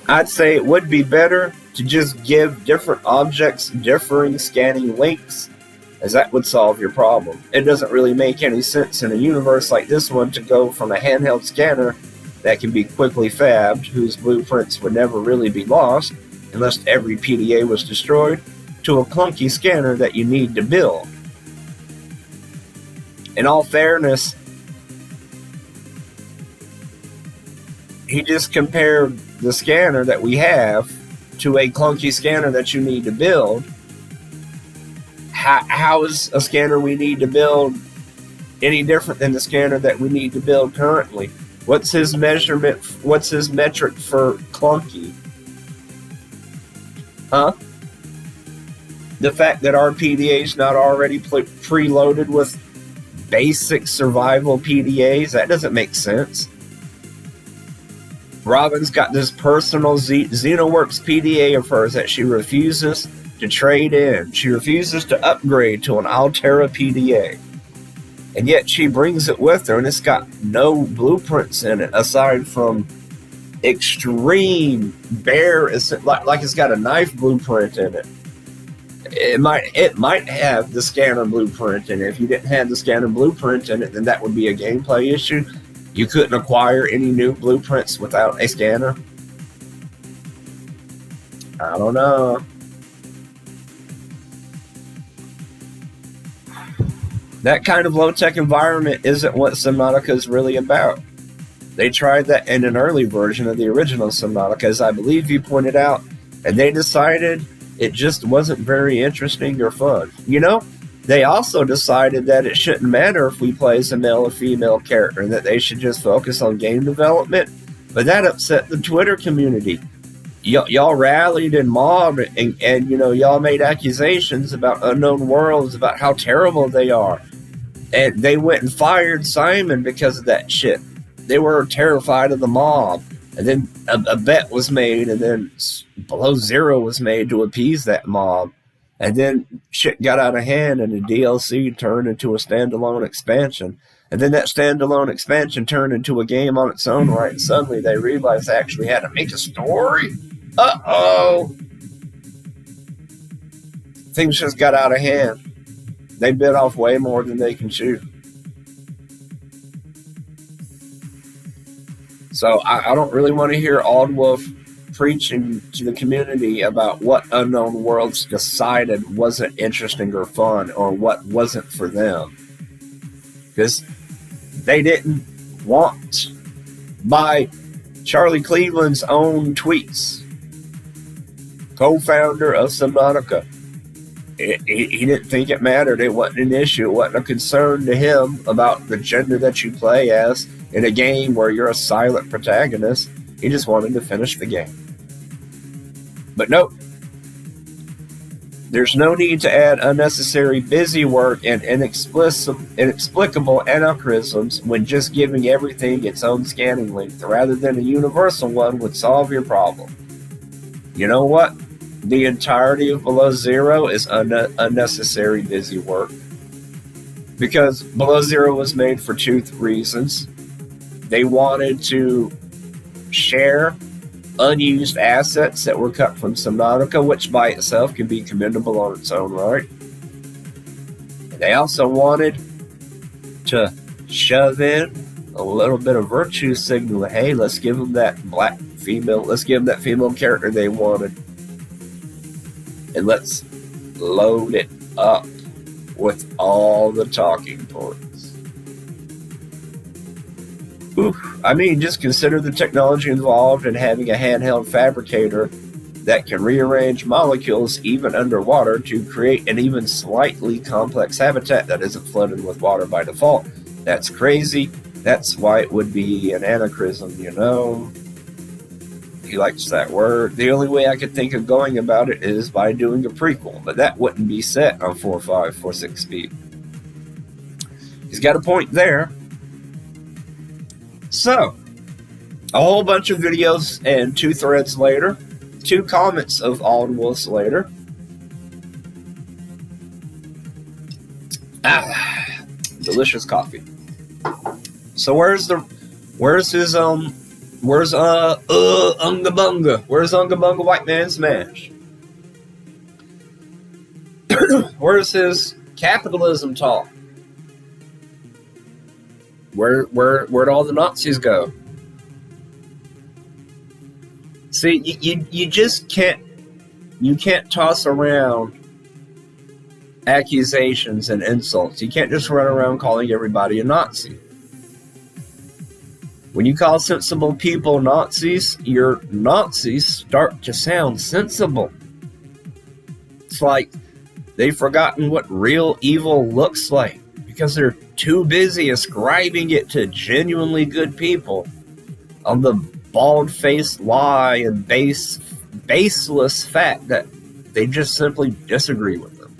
I'd say it would be better to just give different objects differing scanning links, as that would solve your problem. It doesn't really make any sense in a universe like this one to go from a handheld scanner that can be quickly fabbed, whose blueprints would never really be lost unless every PDA was destroyed, to a clunky scanner that you need to build. In all fairness, he just compared the scanner that we have to a clunky scanner that you need to build. How is a scanner we need to build any different than the scanner that we need to build currently? What's his measurement? What's his metric for clunky? Huh? The fact that our PDA is not already preloaded with basic survival PDAs, that doesn't make sense. Robin's got this personal Xenoworks PDA of hers that she refuses to trade in. She refuses to upgrade to an Altera PDA. And yet she brings it with her, and it's got no blueprints in it aside from extreme bare, like it's got a knife blueprint in it. It might have the scanner blueprint in it. If you didn't have the scanner blueprint in it, then that would be a gameplay issue. You couldn't acquire any new blueprints without a scanner. I don't know. That kind of low-tech environment isn't what Subnautica is really about. They tried that in an early version of the original Subnautica, as I believe you pointed out, and they decided it just wasn't very interesting or fun. You know, they also decided that it shouldn't matter if we play as a male or female character, and that they should just focus on game development, but that upset the Twitter community. Y'all rallied and mobbed, and you know, y'all made accusations about Unknown Worlds, about how terrible they are. And they went and fired Simon because of that shit. They were terrified of the mob. And then a bet was made, and then Below Zero was made to appease that mob. And then shit got out of hand, and the DLC turned into a standalone expansion. And then that standalone expansion turned into a game on its own right, and suddenly they realized they actually had to make a story. Uh-oh! Things just got out of hand. They bit off way more than they can chew. So I don't really want to hear Auldwolf preaching to the community about what Unknown Worlds decided wasn't interesting or fun, or what wasn't for them. Because they didn't want, by Charlie Cleveland's own tweets, co-founder of Subnautica, he didn't think it mattered. It wasn't an issue. It wasn't a concern to him about the gender that you play as in a game where you're a silent protagonist. He just wanted to finish the game. But nope. There's no need to add unnecessary busy work and inexplicable anachronisms when just giving everything its own scanning length rather than a universal one would solve your problem. You know what? The entirety of Below Zero is unnecessary busy work. Because Below Zero was made for two reasons. They wanted to share unused assets that were cut from Subnautica, which by itself can be commendable on its own right. They also wanted to shove in a little bit of virtue signal. Hey, let's give them that black female, let's give them that female character they wanted. And let's load it up with all the talking points. Oof. I mean, just consider the technology involved in having a handheld fabricator that can rearrange molecules even underwater to create an even slightly complex habitat that isn't flooded with water by default. That's crazy. That's why it would be an anachronism, you know. He likes that word. The only way I could think of going about it is by doing a prequel, but that wouldn't be set on 4.5, 4.6 speed. He's got a point there. So, a whole bunch of videos and 2 threads later, 2 comments of Auldwolf's later. Delicious coffee. So where's his Where's Unga Bunga? Where's Unga Bunga White Man Smash? Where's his capitalism talk? Where'd all the Nazis go? See, you just can't toss around accusations and insults. You can't just run around calling everybody a Nazi. When you call sensible people Nazis, your Nazis start to sound sensible. It's like they've forgotten what real evil looks like because they're too busy ascribing it to genuinely good people on the bald-faced lie and baseless fact that they just simply disagree with them.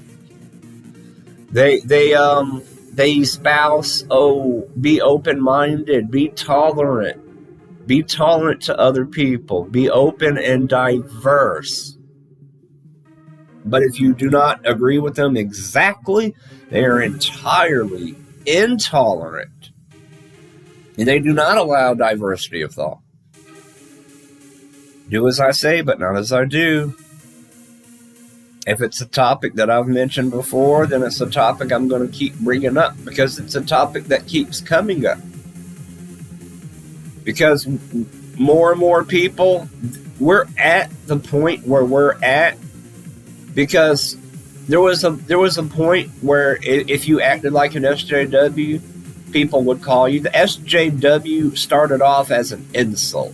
They espouse, be open-minded, be tolerant to other people, be open and diverse. But if you do not agree with them exactly, they are entirely intolerant. And they do not allow diversity of thought. Do as I say, but not as I do. If it's a topic that I've mentioned before, then it's a topic I'm going to keep bringing up because it's a topic that keeps coming up. Because more and more people, we're at the point where we're at because there was a point where if you acted like an SJW, people would call you. The SJW started off as an insult.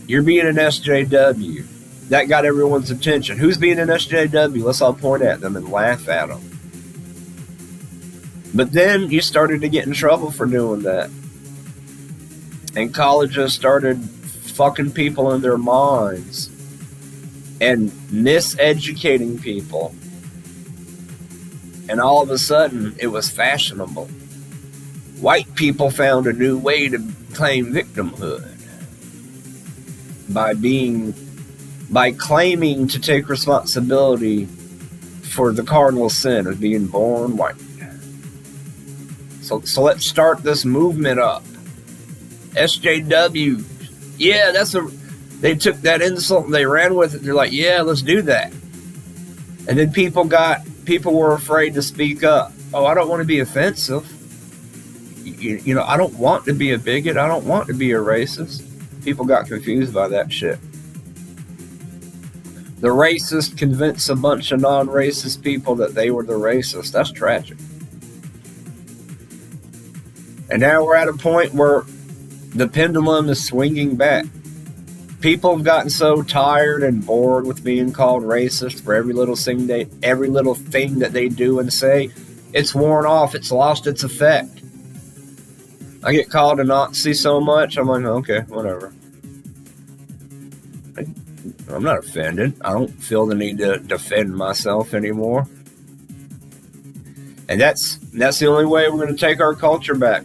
You're being an SJW. That got everyone's attention. Who's being an SJW? Let's all point at them and laugh at them. But then you started to get in trouble for doing that. And colleges started fucking people in their minds and miseducating people. And all of a sudden, it was fashionable. White people found a new way to claim victimhood by claiming to take responsibility for the cardinal sin of being born white. So let's start this movement up. SJW, yeah, they took that insult and they ran with it. They're like, yeah, let's do that. And then people were afraid to speak up. Oh, I don't want to be offensive. You know, I don't want to be a bigot. I don't want to be a racist. People got confused by that shit. The racist convinced a bunch of non-racist people that they were the racist. That's tragic. And now we're at a point where the pendulum is swinging back. People have gotten so tired and bored with being called racist for every little thing that they do and say. It's worn off. It's lost its effect. I get called a Nazi so much, I'm like, okay, whatever. I'm not offended. I don't feel the need to defend myself anymore. And that's the only way we're going to take our culture back.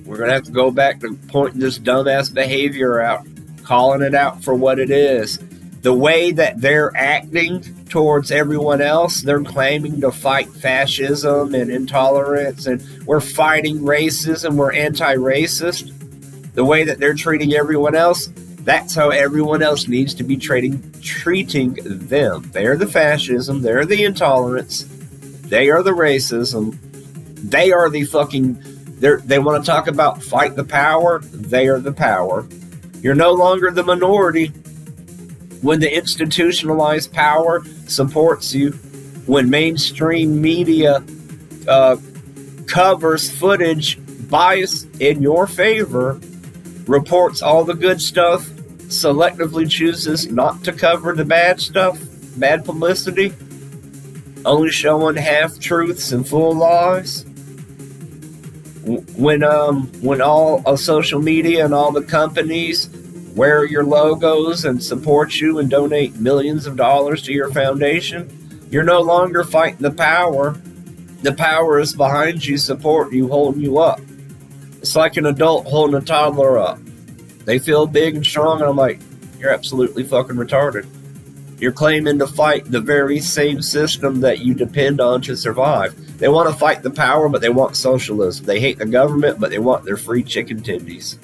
We're going to have to go back to pointing this dumbass behavior out, calling it out for what it is. The way that they're acting towards everyone else, they're claiming to fight fascism and intolerance, and we're fighting racism, we're anti-racist. The way that they're treating everyone else, that's how everyone else needs to be treating them. They're the fascism, they're the intolerance, they are the racism, they are the fucking... They want to talk about fight the power, they are the power. You're no longer the minority. When the institutionalized power supports you, when mainstream media covers footage biased in your favor, reports all the good stuff, selectively chooses not to cover the bad stuff, bad publicity, only showing half-truths and full lies. When all of social media and all the companies wear your logos and support you and donate millions of dollars to your foundation, you're no longer fighting the power. The power is behind you, supporting you, holding you up. It's like an adult holding a toddler up. They feel big and strong, and I'm like, you're absolutely fucking retarded. You're claiming to fight the very same system that you depend on to survive. They want to fight the power, but they want socialism. They hate the government, but they want their free chicken tendies.